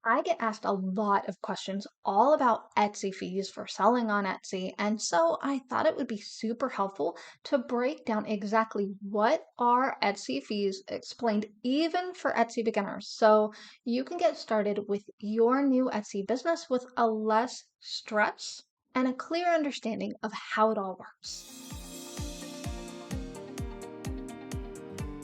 I get asked a lot of questions all about Etsy fees for selling on Etsy, and so I thought it would be super helpful to break down exactly what are Etsy fees explained even for Etsy beginners so you can get started with your new Etsy business with a less stress and a clear understanding of how it all works.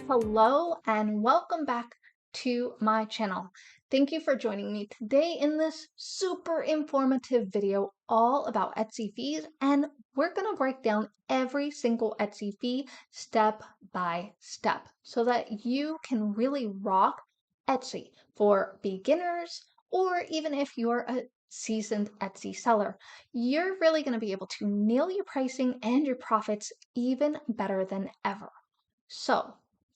Hello and welcome back to my channel. Thank you for joining me today in this super informative video all about Etsy fees, and we're going to break down every single Etsy fee step by step so that you can really rock Etsy for beginners, or even if you're a seasoned Etsy seller. You're really going to be able to nail your pricing and your profits even better than ever. So,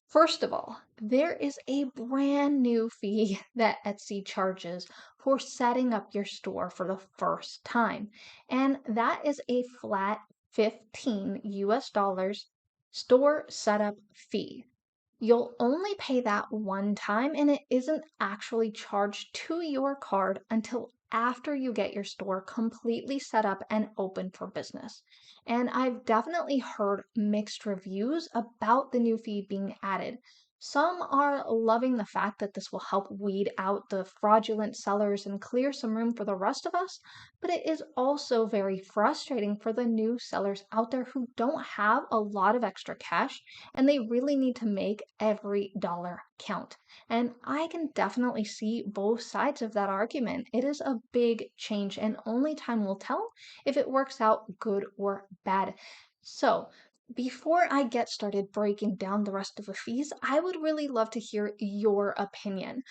first of all, there is a brand new fee that Etsy charges for setting up your store for the first time, and that is a flat $15 store setup fee. You'll only pay that one time, and it isn't actually charged to your card until after you get your store completely set up and open for business. And I've definitely heard mixed reviews about the new fee being added. Some are loving the fact that this will help weed out the fraudulent sellers and clear some room for the rest of us, but it is also very frustrating for the new sellers out there who don't have a lot of extra cash and they really need to make every dollar count. And I can definitely see both sides of that argument. It is a big change, and only time will tell if it works out good or bad. So, before I get started breaking down the rest of the fees, I would really love to hear your opinion.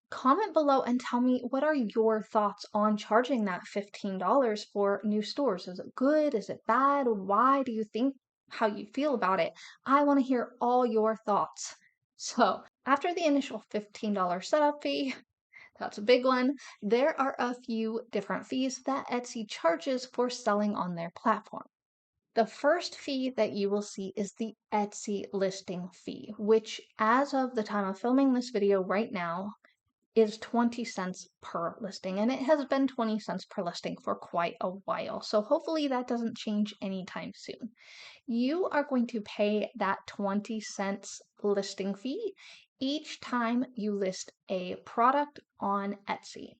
Comment below and tell me, what are your thoughts on charging that $15 for new stores? Is it good? Is it bad? Why do you think how you feel about it? I want to hear all your thoughts. So, after the initial $15 setup fee, that's a big one, there are a few different fees that Etsy charges for selling on their platform. The first fee that you will see is the Etsy listing fee, which as of the time of filming this video right now is 20 cents per listing, and it has been 20 cents per listing for quite a while. So hopefully that doesn't change anytime soon. You are going to pay that 20 cents listing fee each time you list a product on Etsy,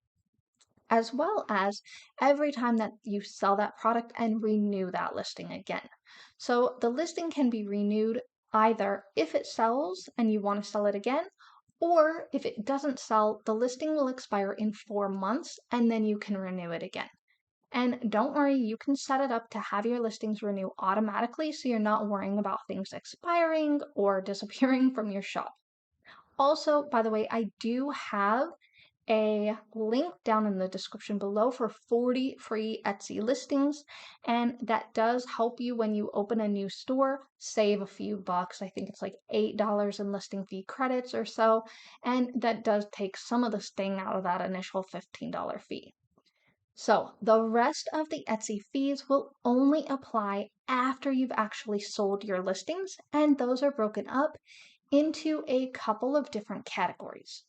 as well as every time that you sell that product and renew that listing again. So the listing can be renewed either if it sells and you want to sell it again, or if it doesn't sell, the listing will expire in 4 months and then you can renew it again. And don't worry, you can set it up to have your listings renew automatically so you're not worrying about things expiring or disappearing from your shop. Also, by the way, I do have a link down in the description below for 40 free Etsy listings, and that does help you when you open a new store save a few bucks. I think it's like $8 in listing fee credits or so, and that does take some of the sting out of that initial $15 fee. So the rest of the Etsy fees will only apply after you've actually sold your listings, and those are broken up into a couple of different categories.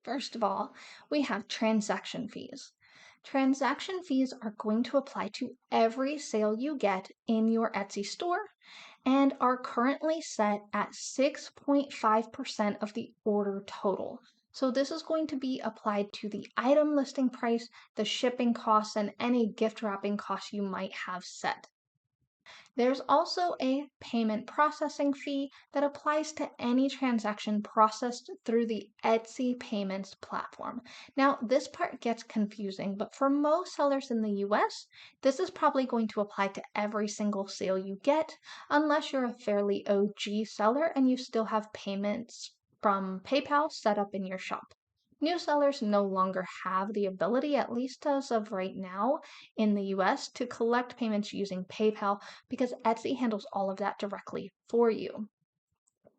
First of all, we have transaction fees. Transaction fees are going to apply to every sale you get in your Etsy store and are currently set at 6.5% of the order total. So this is going to be applied to the item listing price, the shipping costs, and any gift wrapping costs you might have set. There's also a payment processing fee that applies to any transaction processed through the Etsy payments platform. Now, this part gets confusing, but for most sellers in the US, this is probably going to apply to every single sale you get, unless you're a fairly OG seller and you still have payments from PayPal set up in your shop. New sellers no longer have the ability, at least as of right now in the US, to collect payments using PayPal because Etsy handles all of that directly for you.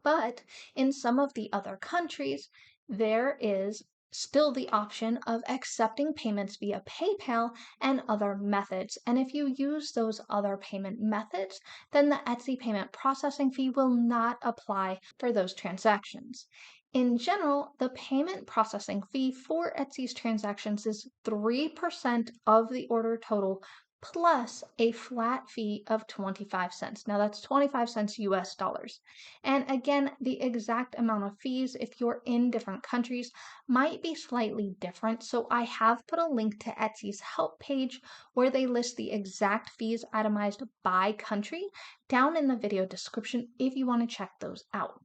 But in some of the other countries, there is still the option of accepting payments via PayPal and other methods. And if you use those other payment methods, then the Etsy payment processing fee will not apply for those transactions. In general, the payment processing fee for Etsy's transactions is 3% of the order total plus a flat fee of 25 cents. Now that's 25 cents US dollars. And again, the exact amount of fees, if you're in different countries, might be slightly different. So I have put a link to Etsy's help page where they list the exact fees itemized by country down in the video description if you want to check those out.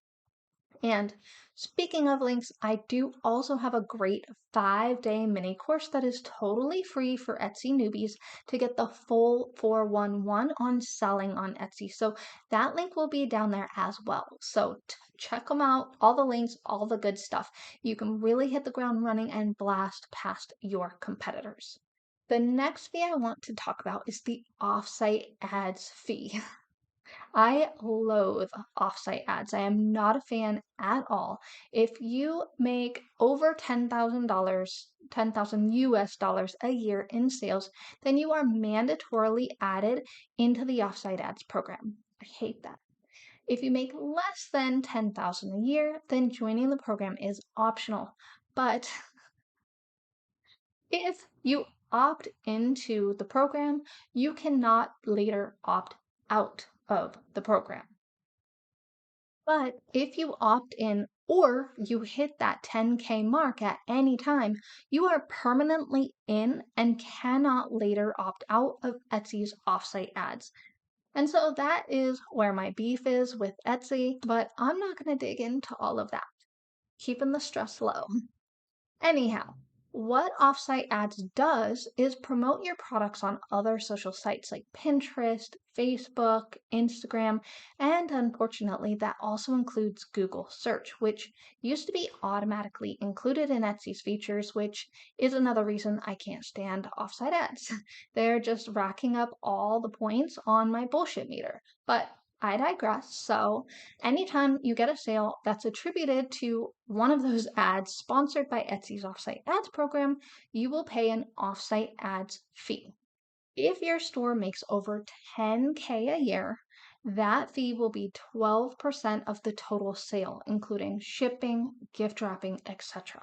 And speaking of links, I do also have a great 5-day mini course that is totally free for Etsy newbies to get the full 411 on selling on Etsy. So that link will be down there as well. So check them out, all the links, all the good stuff. You can really hit the ground running and blast past your competitors. The next fee I want to talk about is the offsite ads fee. I loathe offsite ads. I am not a fan at all. If you make over $10,000, 10,000 US dollars a year in sales, then you are mandatorily added into the offsite ads program. I hate that. If you make less than 10,000 a year, then joining the program is optional. But if you opt into the program, you cannot later opt out of the program. But if you opt in or you hit that 10K mark at any time, you are permanently in and cannot later opt out of Etsy's offsite ads. And so that is where my beef is with Etsy, but I'm not going to dig into all of that. Keeping the stress low. Anyhow, what Offsite Ads does is promote your products on other social sites like Pinterest, Facebook, Instagram, and unfortunately, that also includes Google search, which used to be automatically included in Etsy's features, which is another reason I can't stand Offsite Ads. They're just racking up all the points on my bullshit meter. But I digress. So, anytime you get a sale that's attributed to one of those ads sponsored by Etsy's Offsite Ads program, you will pay an Offsite Ads fee. If your store makes over 10K a year, that fee will be 12% of the total sale, including shipping, gift wrapping, etc.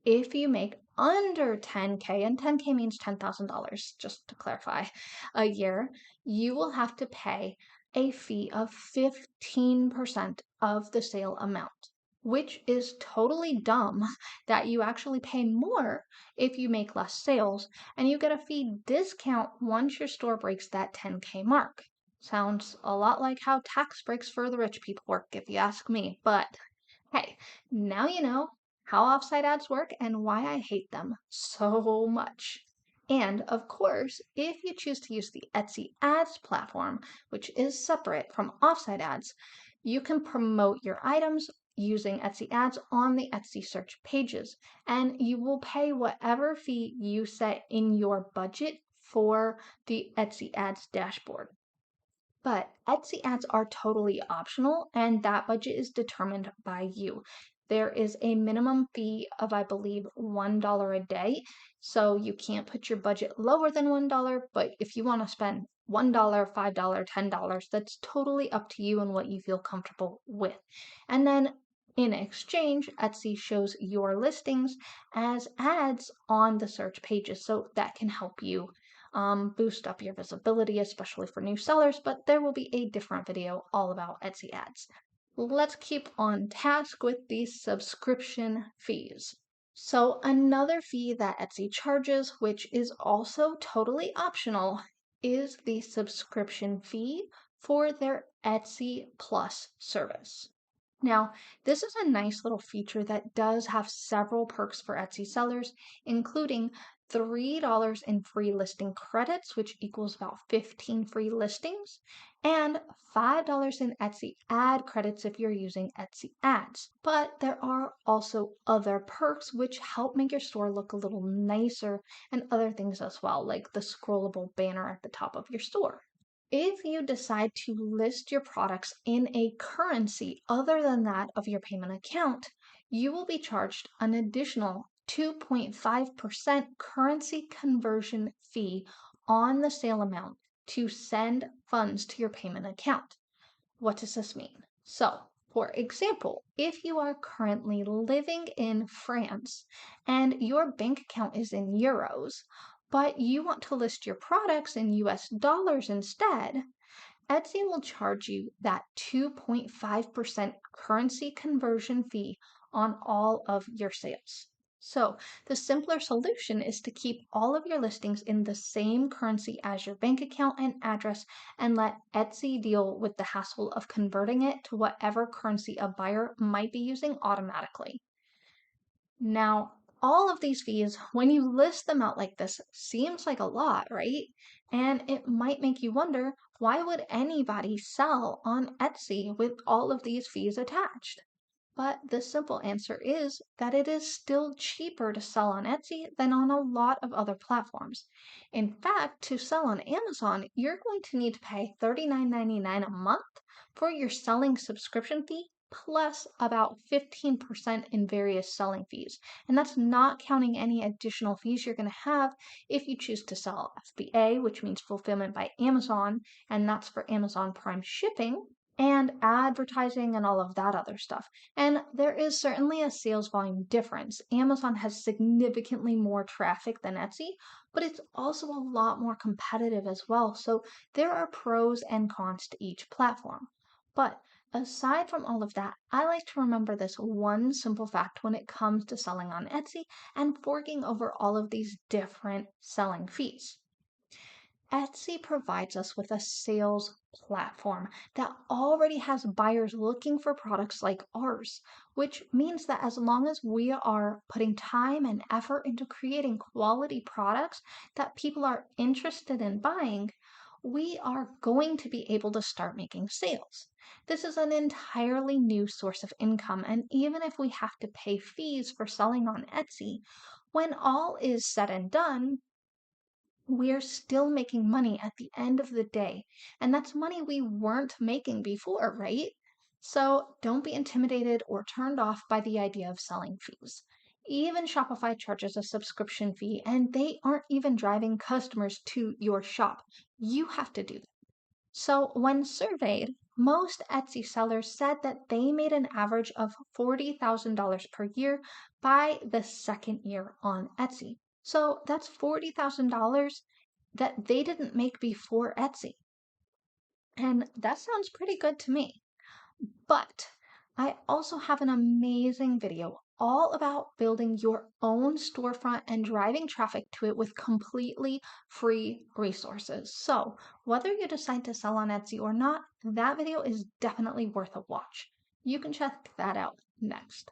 If you make under 10K, and 10K means $10,000, just to clarify, a year, you will have to pay a fee of 15% of the sale amount, which is totally dumb that you actually pay more if you make less sales, and you get a fee discount once your store breaks that 10K mark. Sounds a lot like how tax breaks for the rich people work, if you ask me, but hey, now you know how offsite ads work and why I hate them so much. And of course, if you choose to use the Etsy ads platform, which is separate from offsite ads, you can promote your items using Etsy ads on the Etsy search pages, and you will pay whatever fee you set in your budget for the Etsy ads dashboard. But Etsy ads are totally optional, and that budget is determined by you. There is a minimum fee of, I believe, $1 a day. So you can't put your budget lower than $1, but if you want to spend $1, $5, $10, that's totally up to you and what you feel comfortable with. And then in exchange, Etsy shows your listings as ads on the search pages. So that can help you boost up your visibility, especially for new sellers, but there will be a different video all about Etsy ads. Let's keep on task with these subscription fees. So another fee that Etsy charges, which is also totally optional, is the subscription fee for their Etsy Plus service. Now, this is a nice little feature that does have several perks for Etsy sellers, including $3 in free listing credits, which equals about 15 free listings, and $5 in Etsy ad credits if you're using Etsy ads. But there are also other perks which help make your store look a little nicer and other things as well, like the scrollable banner at the top of your store. If you decide to list your products in a currency other than that of your payment account, you will be charged an additional 2.5% currency conversion fee on the sale amount to send funds to your payment account. What does this mean? So, For example, if you are currently living in France and your bank account is in euros, but you want to list your products in US dollars instead, Etsy will charge you that 2.5% currency conversion fee on all of your sales. So, the simpler solution is to keep all of your listings in the same currency as your bank account and address and let Etsy deal with the hassle of converting it to whatever currency a buyer might be using automatically. Now, all of these fees, when you list them out like this, seems like a lot, right? And it might make you wonder, why would anybody sell on Etsy with all of these fees attached? But the simple answer is that it is still cheaper to sell on Etsy than on a lot of other platforms. In fact, to sell on Amazon, you're going to need to pay $39.99 a month for your selling subscription fee, plus about 15% in various selling fees. And that's not counting any additional fees you're going to have if you choose to sell FBA, which means fulfillment by Amazon, and that's for Amazon Prime shipping, and advertising and all of that other stuff. And there is certainly a sales volume difference. Amazon has significantly more traffic than Etsy, but it's also a lot more competitive as well. So there are pros and cons to each platform. But aside from all of that, I like to remember this one simple fact when it comes to selling on Etsy and forking over all of these different selling fees. Etsy provides us with a sales platform that already has buyers looking for products like ours, which means that as long as we are putting time and effort into creating quality products that people are interested in buying, we are going to be able to start making sales. This is an entirely new source of income, and even if we have to pay fees for selling on Etsy, when all is said and done, we're still making money at the end of the day. And that's money we weren't making before, right? So don't be intimidated or turned off by the idea of selling fees. Even Shopify charges a subscription fee, and they aren't even driving customers to your shop. You have to do that. So, when surveyed, most Etsy sellers said that they made an average of $40,000 per year by the second year on Etsy. So, that's $40,000 that they didn't make before Etsy. And that sounds pretty good to me. But I also have an amazing video all about building your own storefront and driving traffic to it with completely free resources. So, whether you decide to sell on Etsy or not, that video is definitely worth a watch. You can check that out next.